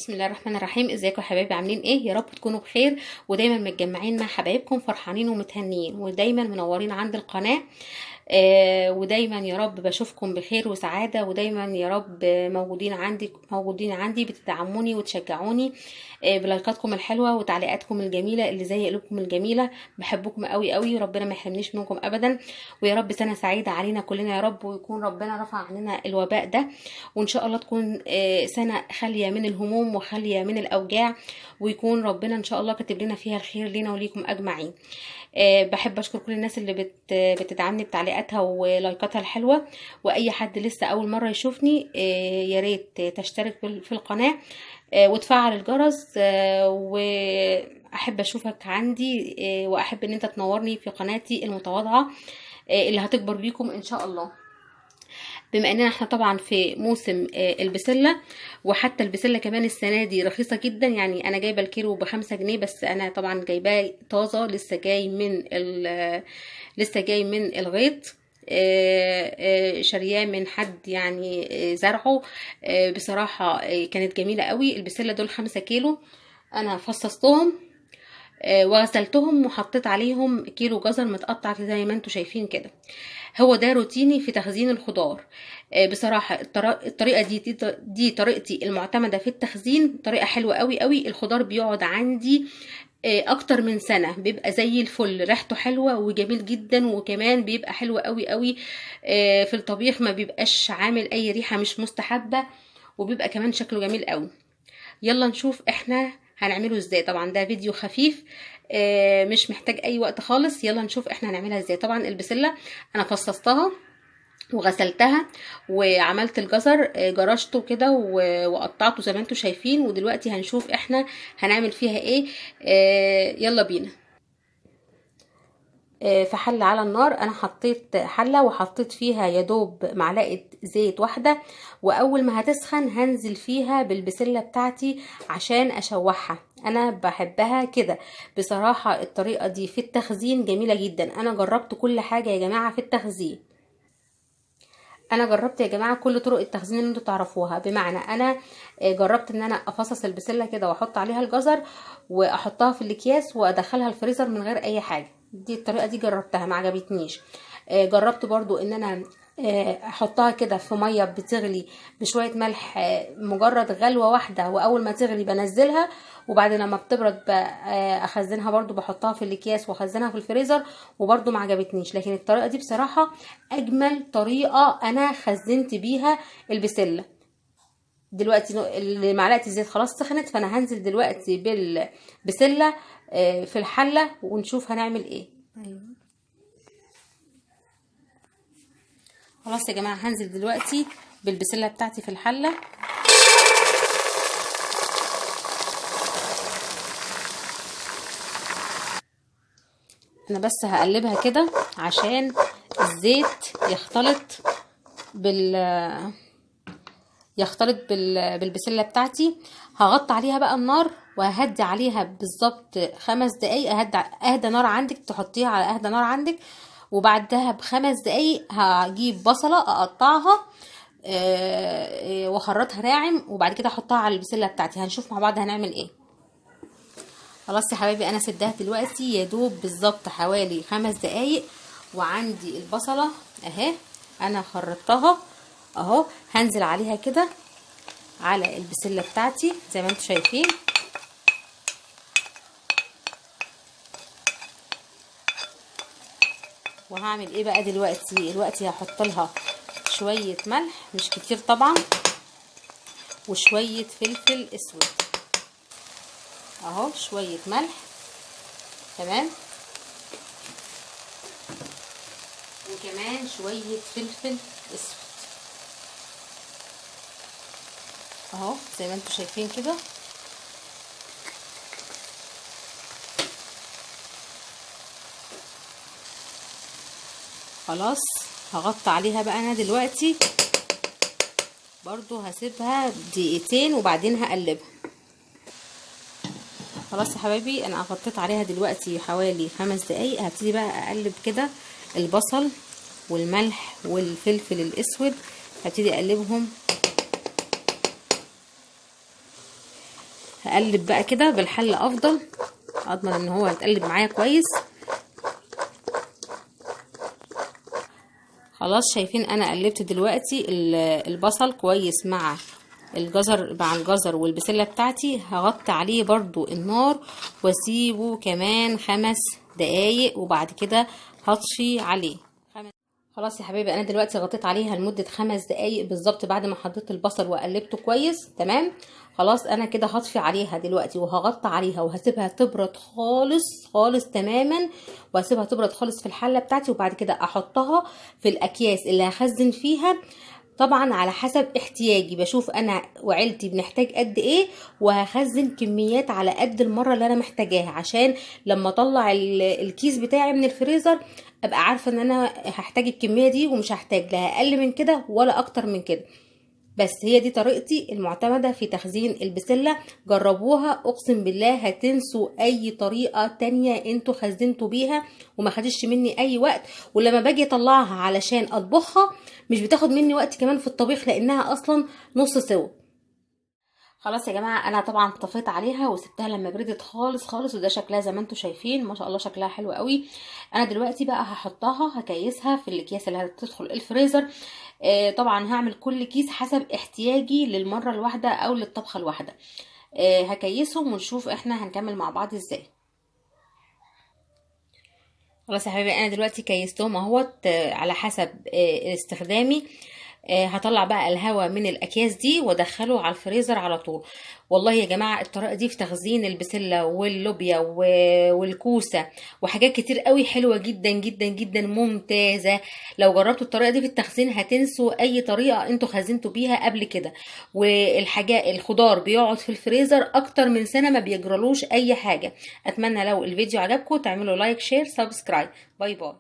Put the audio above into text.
بسم الله الرحمن الرحيم. ازيكم يا حبايبي؟ عاملين ايه؟ يا رب تكونوا بخير ودايما متجمعين مع حبايبكم، فرحانين ومتهنيين ودايما منورين عند القناة. ودايما يا رب بشوفكم بخير وسعادة، ودايما يا رب موجودين عندي بتدعموني وتشجعوني بلايكاتكم الحلوة وتعليقاتكم الجميلة اللي زي قلوبكم الجميلة. بحبكم قوي قوي، ربنا ما يحرمنيش منكم ابدا، ويا رب سنة سعيدة علينا كلنا يا رب، ويكون ربنا رفع عننا الوباء ده، وان شاء الله تكون سنة خالية من الهموم وخالية من الاوجاع، ويكون ربنا ان شاء الله كاتب لنا فيها الخير لينا وليكم اجمعين. بحب اشكر كل الناس اللي بتدعمني بتعليقاتها ولايكاتها الحلوه، واي حد لسه اول مره يشوفني يا ريت تشترك في القناه وتفعل الجرس، واحب اشوفك عندي، واحب ان انت تنورني في قناتي المتواضعه اللي هتكبر بيكم ان شاء الله. بما اننا احنا طبعا في موسم البسله، وحتى البسله كمان السنه دي رخيصه جدا، يعني انا جايبه الكيلو ب5 جنيه، بس انا طبعا جايباه طازه لسه جاي من الغيط، شارياه من حد يعني زرعه. بصراحه كانت جميله قوي. البسله دول 5 كيلو، انا فصصتهم وغسلتهم وحطيت عليهم كيلو جزر متقطع زي ما انتوا شايفين كده. هو ده روتيني في تخزين الخضار. بصراحة الطريقة دي طريقتي المعتمدة في التخزين، طريقة حلوة قوي قوي. الخضار بيقعد عندي اكتر من سنة، بيبقى زي الفل، ريحته حلوة وجميل جدا، وكمان بيبقى حلو قوي قوي في الطبيخ، ما بيبقاش عامل اي ريحة مش مستحبة، وبيبقى كمان شكله جميل قوي. يلا نشوف احنا هنعمله ازاي. طبعا ده فيديو خفيف مش محتاج اي وقت خالص. يلا نشوف احنا هنعملها ازاي. طبعا البسلة انا فصصتها وغسلتها وعملت الجزر، جرشته كده وقطعته زي ما انتوا شايفين، ودلوقتي هنشوف احنا هنعمل فيها ايه. يلا بينا. في حلة على النار انا حطيت حلة وحطيت فيها يدوب معلقة زيت واحدة، واول ما هتسخن هنزل فيها بالبسلة بتاعتي عشان اشوحها. انا بحبها كده بصراحة. الطريقة دي في التخزين جميلة جدا. انا جربت كل حاجة يا جماعة في التخزين، انا جربت يا جماعه كل طرق التخزين اللي انتوا تعرفوها. بمعنى انا جربت ان انا افصص البسله كده واحط عليها الجزر واحطها في الاكياس وادخلها الفريزر من غير اي حاجه. دي الطريقه دي جربتها ما عجبتنيش. جربت برضو ان انا احطها كده في ميه بتغلي بشويه ملح، مجرد غلوه واحده، واول ما تغلي بنزلها، وبعد لما بتبرد اخزنها برضو، بحطها في الاكياس واخزنها في الفريزر، وبرضو ما عجبتنيش. لكن الطريقه دي بصراحه اجمل طريقه انا خزنت بيها البسله. دلوقتي معلقه الزيت خلاص سخنت، فانا هنزل دلوقتي بالبسله في الحله ونشوف هنعمل ايه. ايوه خلاص يا جماعه، هنزل دلوقتي بالبسله بتاعتي في الحله. انا بس هقلبها كده عشان الزيت بالبسله بتاعتي. هغطي عليها بقى النار وهدي عليها بالظبط 5 دقايق. اهدى نار عندك، تحطيها على اهدى نار عندك، وبعدها ب5 دقايق هجيب بصله اقطعها واخرطها ناعم، وبعد كده احطها على البسله بتاعتي. هنشوف مع بعض هنعمل ايه. خلاص يا حبايبي، انا سدها دلوقتي يا دوب بالظبط حوالي 5 دقايق، وعندي البصله اهي انا خرطتها اهو. هنزل عليها كده على البسله بتاعتي زي ما انتم شايفين، وهعمل ايه بقى دلوقتي هحط لها شويه ملح، مش كتير طبعا، وشويه فلفل اسود اهو، شويه ملح تمام، وكمان شويه فلفل اسود اهو زي ما انتم شايفين كده. خلاص هغطي عليها بقى. انا دلوقتي برضو هسيبها دقيقتين وبعدين هقلبها. خلاص يا حبايبي، انا غطيت عليها دلوقتي حوالي 5 دقايق. هبتدي بقى اقلب كده البصل والملح والفلفل الاسود، هبتدي اقلبهم هقلب بقى كده بالحل افضل، اضمن ان هو يتقلب معايا كويس. خلاص شايفين انا قلبت دلوقتي البصل كويس مع الجزر والبسله بتاعتي. هغطي عليه برضو النار واسيبه كمان 5 دقايق وبعد كده هطفي عليه. خلاص يا حبايبي انا دلوقتي غطيت عليها لمده 5 دقايق بالظبط بعد ما حطيت البصل وقلبته كويس تمام. خلاص انا كده هطفي عليها دلوقتي وهغطي عليها وهسيبها تبرد خالص خالص تماما، وهسيبها تبرد خالص في الحله بتاعتي، وبعد كده احطها في الاكياس اللي هخزن فيها. طبعا على حسب احتياجي، بشوف انا وعيلتي بنحتاج قد ايه وهخزن كميات على قد المره اللي انا محتاجاها، عشان لما اطلع الكيس بتاعي من الفريزر ابقى عارفه ان انا هحتاج الكميه دي ومش هحتاج لا اقل من كده ولا اكتر من كده. بس هي دي طريقتي المعتمدة في تخزين البسلة، جربوها اقسم بالله هتنسوا اي طريقة تانية انتوا خزنتوا بيها وما خدش مني اي وقت. ولما باجي اطلعها علشان اطبخها مش بتاخد مني وقت كمان في الطبيخ لانها اصلا نص سوا. خلاص يا جماعه انا طبعا طفيت عليها وسبتها لما بردت خالص خالص، وده شكلها زي ما انتم شايفين ما شاء الله شكلها حلو قوي. انا دلوقتي بقى هحطها هكيسها في الاكياس اللي هتدخل الفريزر. طبعا هعمل كل كيس حسب احتياجي للمره الواحده او للطبخه الواحده. هكيسهم ونشوف احنا هنكمل مع بعض ازاي. خلاص يا حبيبي انا دلوقتي كيستهم اهوت على حسب استخدامي. هطلع بقى الهواء من الاكياس دي وادخله على الفريزر على طول. والله يا جماعه الطريقه دي في تخزين البسله واللوبيا والكوسه وحاجات كتير قوي حلوه جدا جدا جدا ممتازه. لو جربتوا الطريقه دي في التخزين هتنسوا اي طريقه انتوا خزنتوا بيها قبل كده. والحاجات الخضار بيقعد في الفريزر اكتر من سنه ما بيجرالوش اي حاجه. اتمنى لو الفيديو عجبكم تعملوا لايك شير سبسكرايب. باي باي.